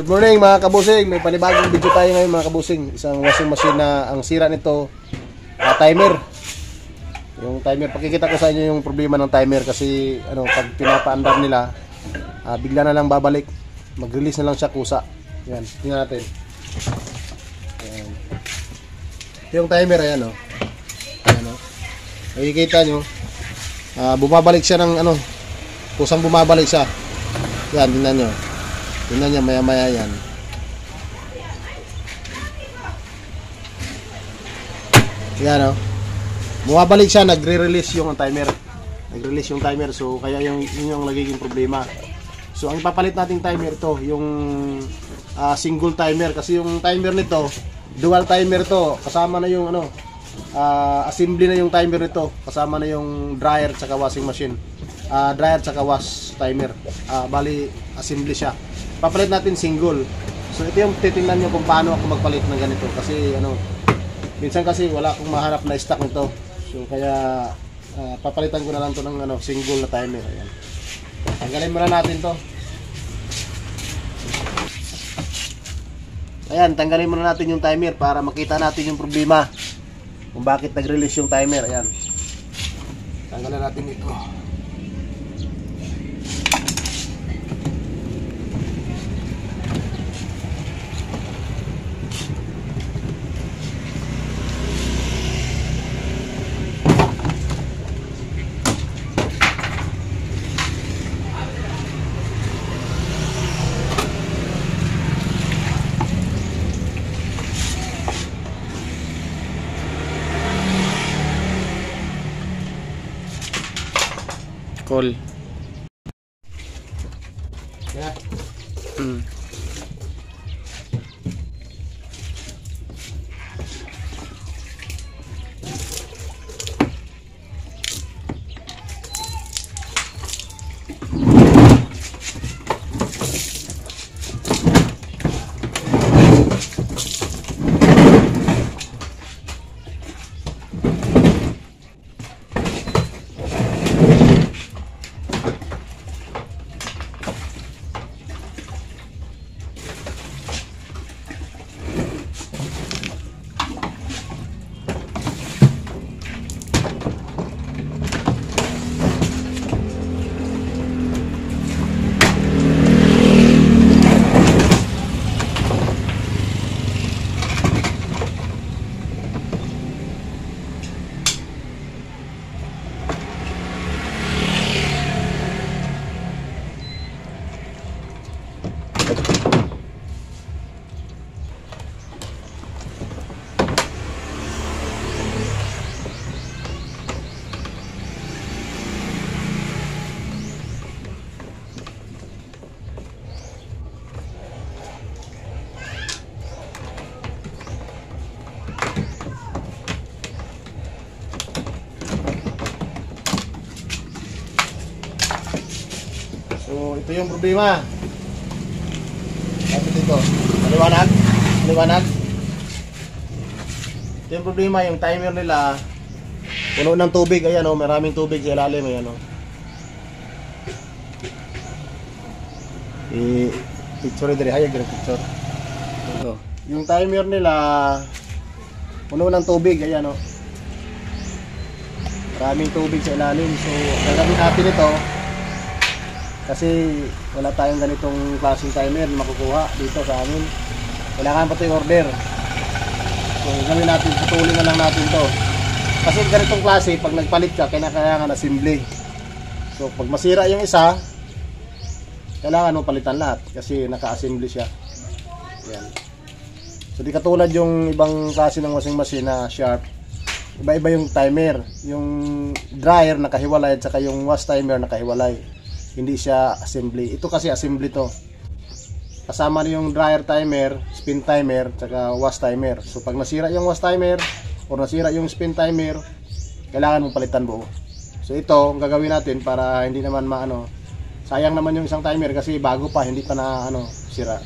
Good morning mga kabusing, may panibagong video tayo ngayon mga kabusing. Isang washing machine na ang sira nito, timer. Yung timer, pakikita ko sa inyo yung problema ng timer kasi pag pinapaandar nila, bigla na lang babalik. Mag-release na lang siya kusa. Yan, tingnan natin. Ayan. Yung timer, ayan o. Ayan o. Makikita nyo, bumabalik siya ng kusang bumabalik siya. Yan, tingnan nyo. Tingnan niya maya-maya yan. Yan o. Bumabalik siya, nagre-release yung timer. Nagre-release yung timer. So, kaya yun yung nagiging problema. So, ang ipapalit nating timer to, yung single timer. Kasi yung timer nito, dual timer to. Kasama na yung assembly na yung timer nito. Kasama na yung dryer tsaka washing machine. Dryer tsaka wash timer. Bali, assembly siya. Papalit natin single. So ito yung titingnan nyo kung paano ako magpalit ng ganito. Kasi minsan kasi wala akong mahanap na stock nito. So kaya papalitan ko na lang to ng single na timer. Ayan. Tanggalin muna natin to. Ayan, tanggalin muna natin yung timer para makita natin yung problema. Kung bakit nag-release yung timer. Ayan. Tanggalin natin ito. Call. Yeah. So, ito yung problema. Lapit ito. Maliwanag? Maliwanag? Ito yung problema, yung timer nila puno ng tubig. Ayan maraming tubig sa ilalim. Ayan picture dito. Hayag yung picture. Ito. Yung timer nila puno ng tubig. Ayan maraming tubig sa ilalim. So, gagawin natin ito. Kasi wala tayong ganitong klaseng timer na makukuha dito sa amin. Kailangan pa ito yung order. So gawin natin, putulin na lang natin to. Kasi ganitong klase, pag nagpalit ka, kailangan assembly. So pag masira yung isa, kailangan mo palitan lahat. Kasi naka-assembly siya. Yan. So di katulad yung ibang klase ng washing machine na sharp. Iba-iba yung timer. Yung dryer nakahiwalay at saka yung wash timer nakahiwalay. Hindi siya assembly. Ito kasi assembly to. Kasama na yung dryer timer, spin timer, tsaka wash timer. So pag nasira yung wash timer o nasira yung spin timer, kailangan mong palitan buo. So ito, ang gagawin natin para hindi naman sayang naman yung isang timer kasi bago pa, hindi pa na sira.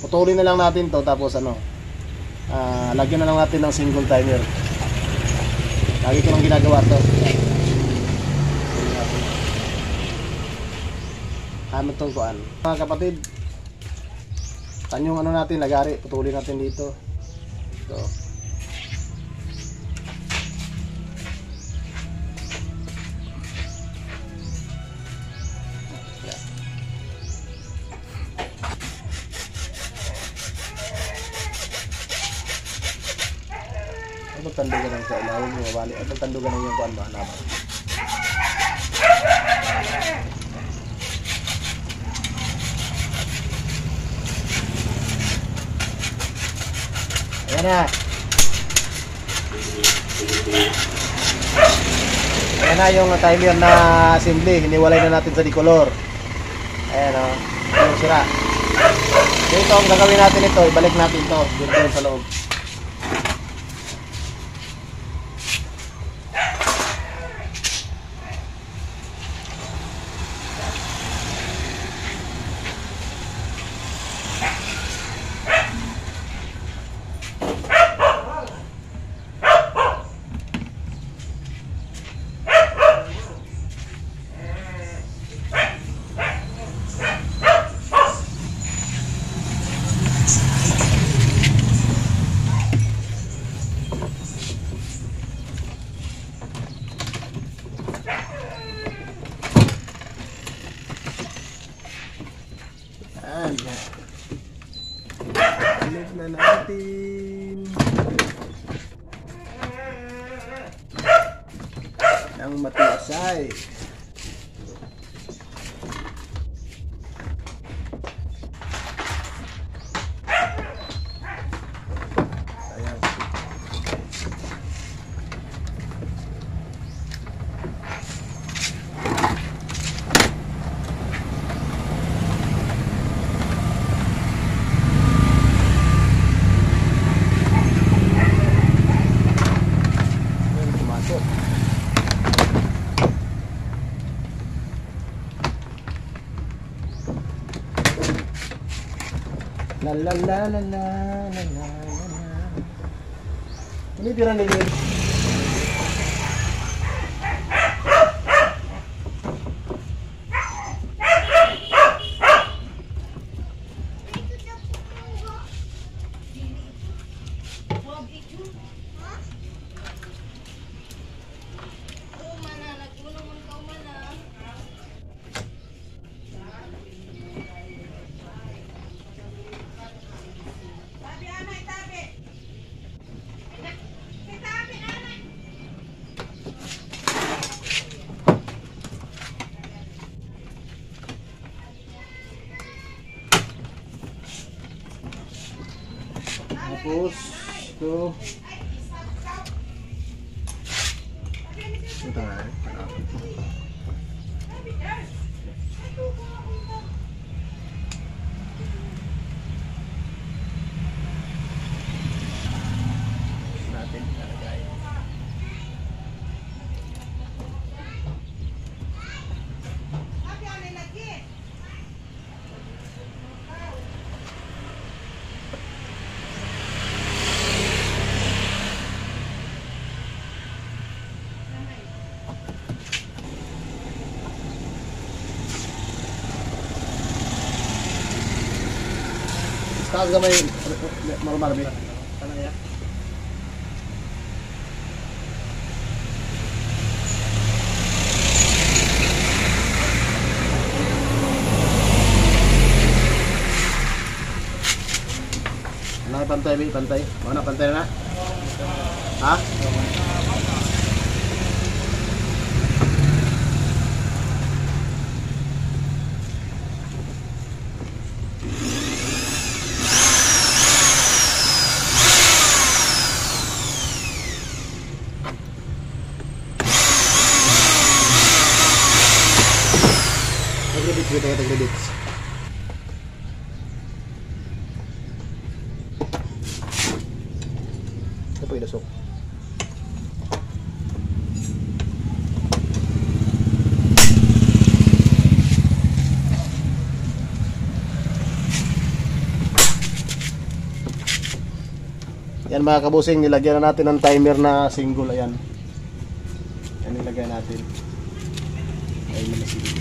Putulin na lang natin to tapos lagyan na lang natin ng single timer. Lagi ko lang ginagawa to. Ano tong kuan? Mga kapatid, Tan yung ano natin, lagari, putulin natin dito. Ito. Yan. Ano tandugan ng sa ilalim mo, mabali? Ano tandugan ng yung kuan ba naman? Ayan na. Ayan na yung timer na assembly. Hiniwalay na natin sa decolor. Ayan o. Yung sira. So ito, ang gagawin natin ito, ibalik natin ito dito sa loob. Balik na natin ng matiasay. Ayan. La la la la la la la la. Ini tira nila. Tapos ito tayo natin nalagay. Taas gamay marami. Tanang ya. Ano pantay, pantay. Mana pantay na? Ha? Taglibits. Ito po ilasok. Yan mga kabusing, nilagyan na natin ng timer na single. Ayan. Yan nilagyan natin. Timer na single.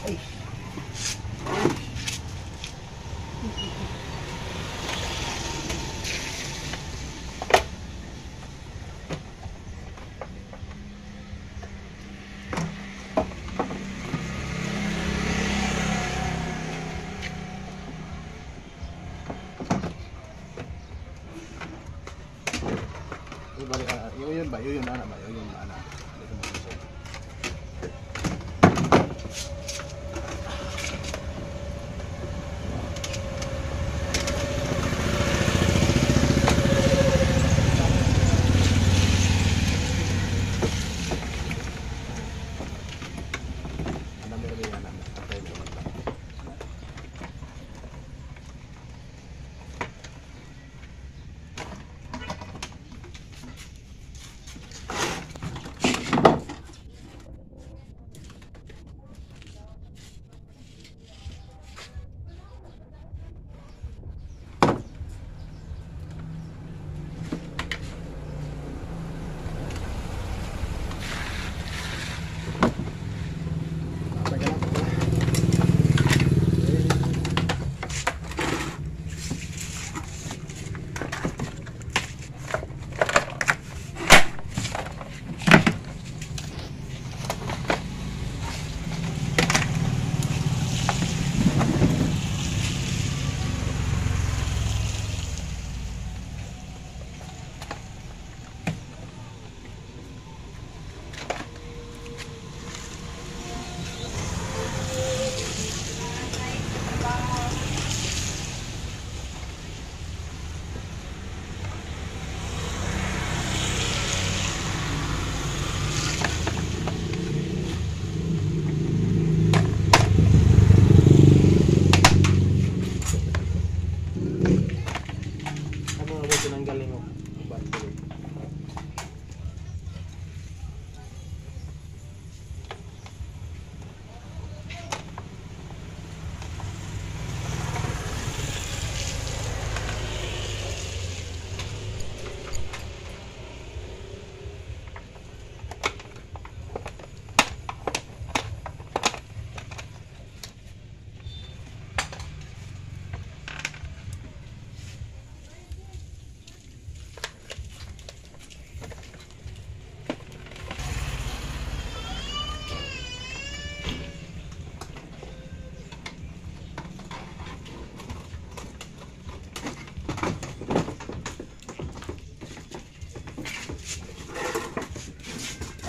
Ay. Yun ba? Yun ana ba? Yun ana. Dito mo gusto. Ana meron yan ana. Antay mo lang. Tinanggalin mo. Battery.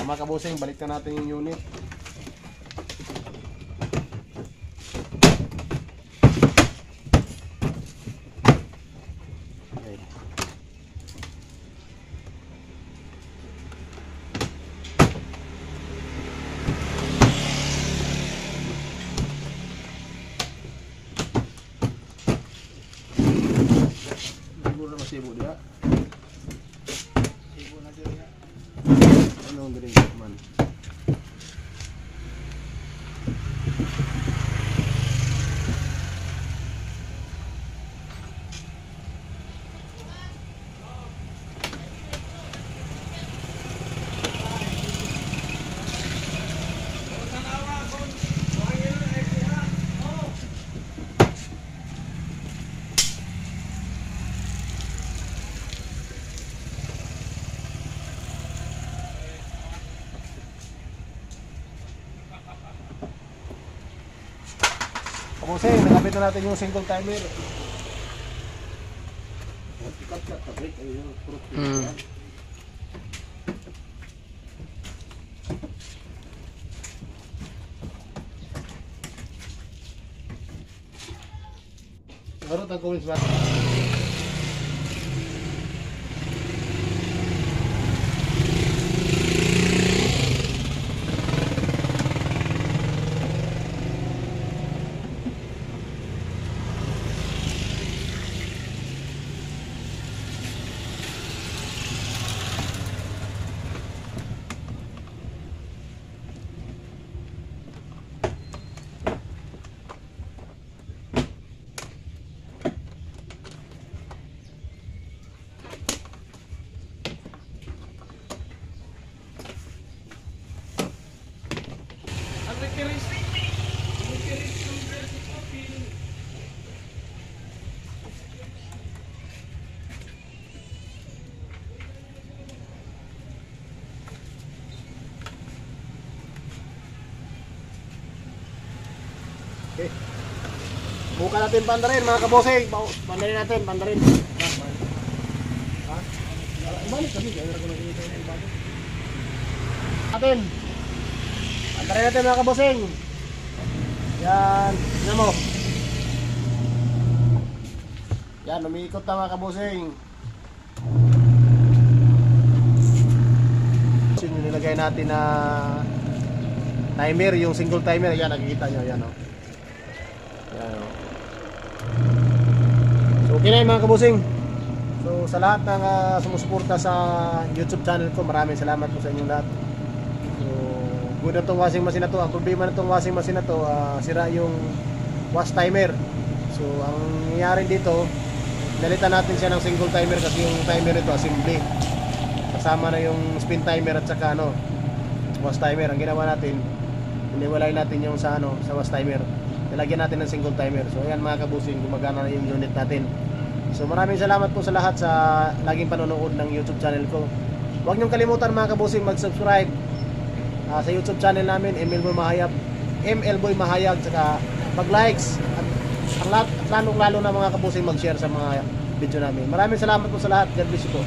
Mga kabusing, balik na natin yung unit. Okay. Siguro na masibo dia. Sibo na dia. Anong drink man? Kabusing, nakapit na natin yung single timer. Baru tangkumin sebentar. Okay. Buka natin pandarin mga kabosing. Pandarin natin, pandarin. Ha? Balik kami, kaya ko na dito na ibalik. Natin. Pandarin natin mga kabosing. Yan, tingnan mo. Yan, umiikot na mga kabosing. Yung nilagay natin na timer, yung single timer, yan nakikita nyo, yan o. Yan o. So okay na yun mga kabusing. So sa lahat ng sumusuporta sa YouTube channel ko, maraming salamat po sa inyong lahat. So good na itong washing machine na to. Ang problema na itong washing machine na to, sira yung wash timer. So ang nangyayari dito, nalitan natin siya ng single timer kasi yung timer nito assembly. Kasama na yung spin timer at saka wash timer. Ang ginawa natin, iniwalay natin yung sa sa wash timer. Nilagyan natin ng single timer. So ayan mga kabusing, gumagana na yung unit natin. So maraming salamat po sa lahat sa laging panonood ng YouTube channel ko. Huwag niyong kalimutan mga kabusing mag-subscribe sa YouTube channel namin, ML Boy Mahayag, saka mag-likes at lalong-lalo na mga kabusing mag-share sa mga video namin. Maraming salamat po sa lahat. God bless you po.